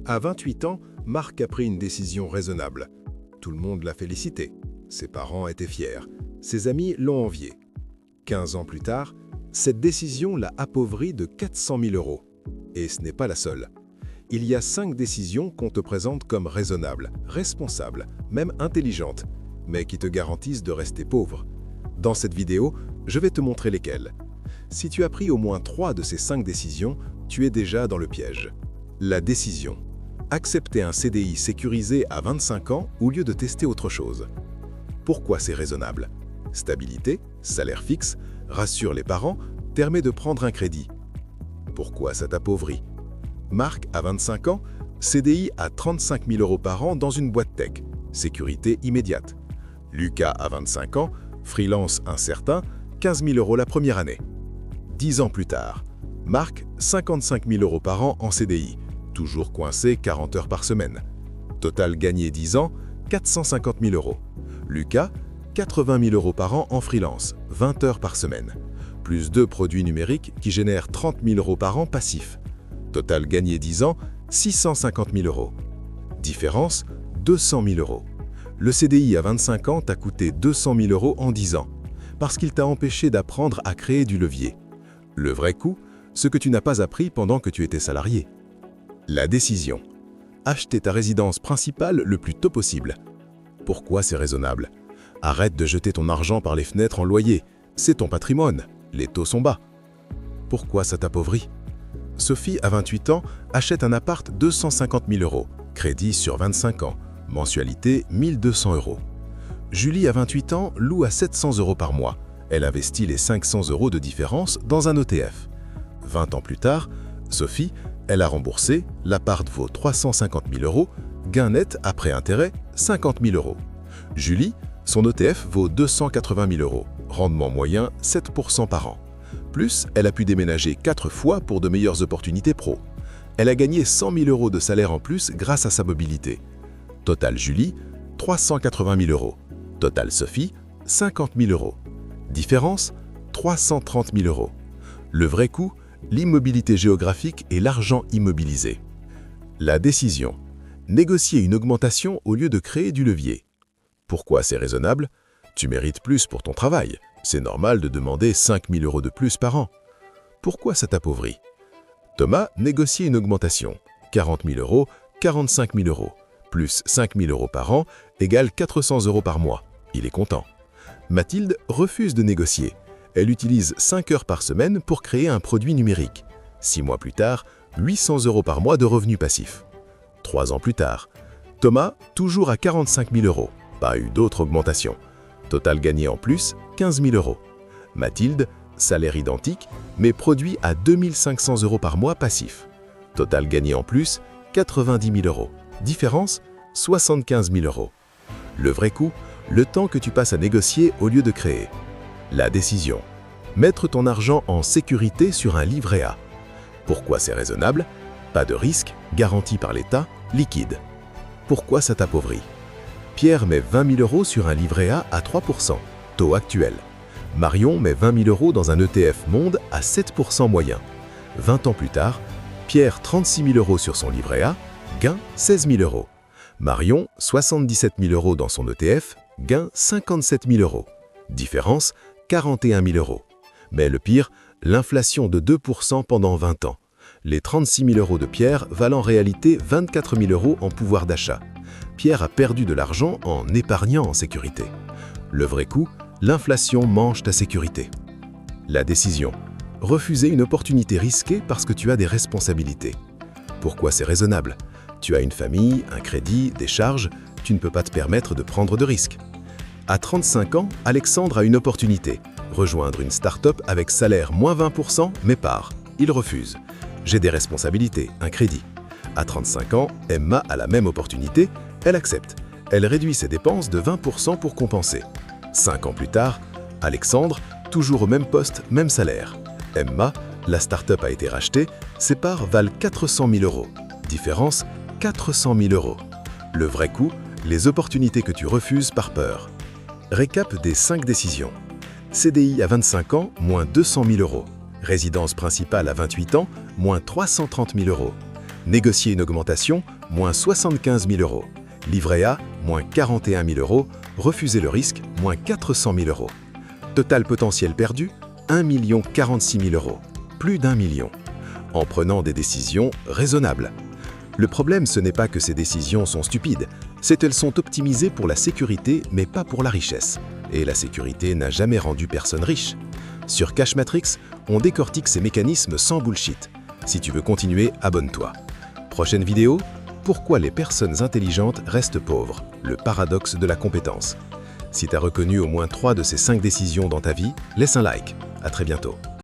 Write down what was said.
À 28 ans, Marc a pris une décision raisonnable. Tout le monde l'a félicité. Ses parents étaient fiers. Ses amis l'ont envié. 15 ans plus tard, cette décision l'a appauvri de 400 000 €. Et ce n'est pas la seule. Il y a 5 décisions qu'on te présente comme raisonnables, responsables, même intelligentes, mais qui te garantissent de rester pauvre. Dans cette vidéo, je vais te montrer lesquelles. Si tu as pris au moins 3 de ces 5 décisions, tu es déjà dans le piège. La décision. Accepter un CDI sécurisé à 25 ans au lieu de tester autre chose. Pourquoi c'est raisonnable? Stabilité, salaire fixe, rassure les parents, permet de prendre un crédit. Pourquoi ça t'appauvrit? Marc, à 25 ans, CDI à 35 000 € par an dans une boîte tech, sécurité immédiate. Lucas, à 25 ans, freelance incertain, 15 000 € la première année. 10 ans plus tard, Marc, 55 000 € par an en CDI, toujours coincé 40 heures par semaine. Total gagné 10 ans, 450 000 €. Lucas, 80 000 € par an en freelance, 20 heures par semaine. Plus 2 produits numériques qui génèrent 30 000 € par an passifs. Total gagné 10 ans, 650 000 €. Différence, 200 000 €. Le CDI à 25 ans t'a coûté 200 000 € en 10 ans, parce qu'il t'a empêché d'apprendre à créer du levier. Le vrai coût, ce que tu n'as pas appris pendant que tu étais salarié. La décision. Acheter ta résidence principale le plus tôt possible. Pourquoi c'est raisonnable? Arrête de jeter ton argent par les fenêtres en loyer. C'est ton patrimoine. Les taux sont bas. Pourquoi ça t'appauvrit? Sophie, à 28 ans, achète un appart 250 000 €. Crédit sur 25 ans. Mensualité 1 200 €. Julie, à 28 ans, loue à 700 € par mois. Elle investit les 500 € de différence dans un ETF. 20 ans plus tard, Sophie, elle a remboursé, l'appart vaut 350 000 €, gain net après intérêt 50 000 €. Julie, son ETF vaut 280 000 €, rendement moyen 7% par an. Plus, elle a pu déménager 4 fois pour de meilleures opportunités pro. Elle a gagné 100 000 € de salaire en plus grâce à sa mobilité. Total Julie, 380 000 €. Total Sophie, 50 000 €. Différence, 330 000 €. Le vrai coût, l'immobilité géographique et l'argent immobilisé. La décision. Négocier une augmentation au lieu de créer du levier. Pourquoi c'est raisonnable? Tu mérites plus pour ton travail. C'est normal de demander 5 000 € de plus par an. Pourquoi ça t'appauvrit? Thomas négocie une augmentation. 40 000 €, 45 000 €, plus 5 000 € par an, égale 400 € par mois. Il est content. Mathilde refuse de négocier. Elle utilise 5 heures par semaine pour créer un produit numérique. 6 mois plus tard, 800 € par mois de revenus passifs. 3 ans plus tard, Thomas, toujours à 45 000 €. Pas eu d'autre augmentation. Total gagné en plus, 15 000 €. Mathilde, salaire identique, mais produit à 2 500 € par mois passif. Total gagné en plus, 90 000 €. Différence, 75 000 €. Le vrai coût, le temps que tu passes à négocier au lieu de créer. La décision. Mettre ton argent en sécurité sur un livret A. Pourquoi c'est raisonnable? Pas de risque, garanti par l'État, liquide. Pourquoi ça t'appauvrit? Pierre met 20 000 € sur un livret A à 3%, taux actuel. Marion met 20 000 € dans un ETF Monde à 7% moyen. 20 ans plus tard, Pierre 36 000 € sur son livret A, gain 16 000 €. Marion 77 000 € dans son ETF, gain 57 000 €. Différence, 41 000 €. Mais le pire, l'inflation de 2% pendant 20 ans. Les 36 000 € de Pierre valent en réalité 24 000 € en pouvoir d'achat. Pierre a perdu de l'argent en épargnant en sécurité. Le vrai coût, l'inflation mange ta sécurité. La décision. Refuser une opportunité risquée parce que tu as des responsabilités. Pourquoi c'est raisonnable? Tu as une famille, un crédit, des charges, tu ne peux pas te permettre de prendre de risques. À 35 ans, Alexandre a une opportunité. Rejoindre une start-up avec salaire moins 20%, mais part. Il refuse. J'ai des responsabilités, un crédit. À 35 ans, Emma a la même opportunité, elle accepte. Elle réduit ses dépenses de 20% pour compenser. 5 ans plus tard, Alexandre, toujours au même poste, même salaire. Emma, la start-up a été rachetée, ses parts valent 400 000 €. Différence, 400 000 €. Le vrai coût, les opportunités que tu refuses par peur. Récap des 5 décisions. CDI à 25 ans, moins 200 000 €. Résidence principale à 28 ans, moins 330 000 €. Négocier une augmentation, moins 75 000 euros. Livret A, moins 41 000 euros. Refuser le risque, moins 400 000 euros. Total potentiel perdu, 1 046 000 euros. Plus d'1 million. En prenant des décisions raisonnables. Le problème, ce n'est pas que ces décisions sont stupides, c'est qu'elles sont optimisées pour la sécurité, mais pas pour la richesse. Et la sécurité n'a jamais rendu personne riche. Sur Cash Matrix, on décortique ces mécanismes sans bullshit. Si tu veux continuer, abonne-toi. Prochaine vidéo, pourquoi les personnes intelligentes restent pauvres, le paradoxe de la compétence. Si tu as reconnu au moins 3 de ces 5 décisions dans ta vie, laisse un like. À très bientôt.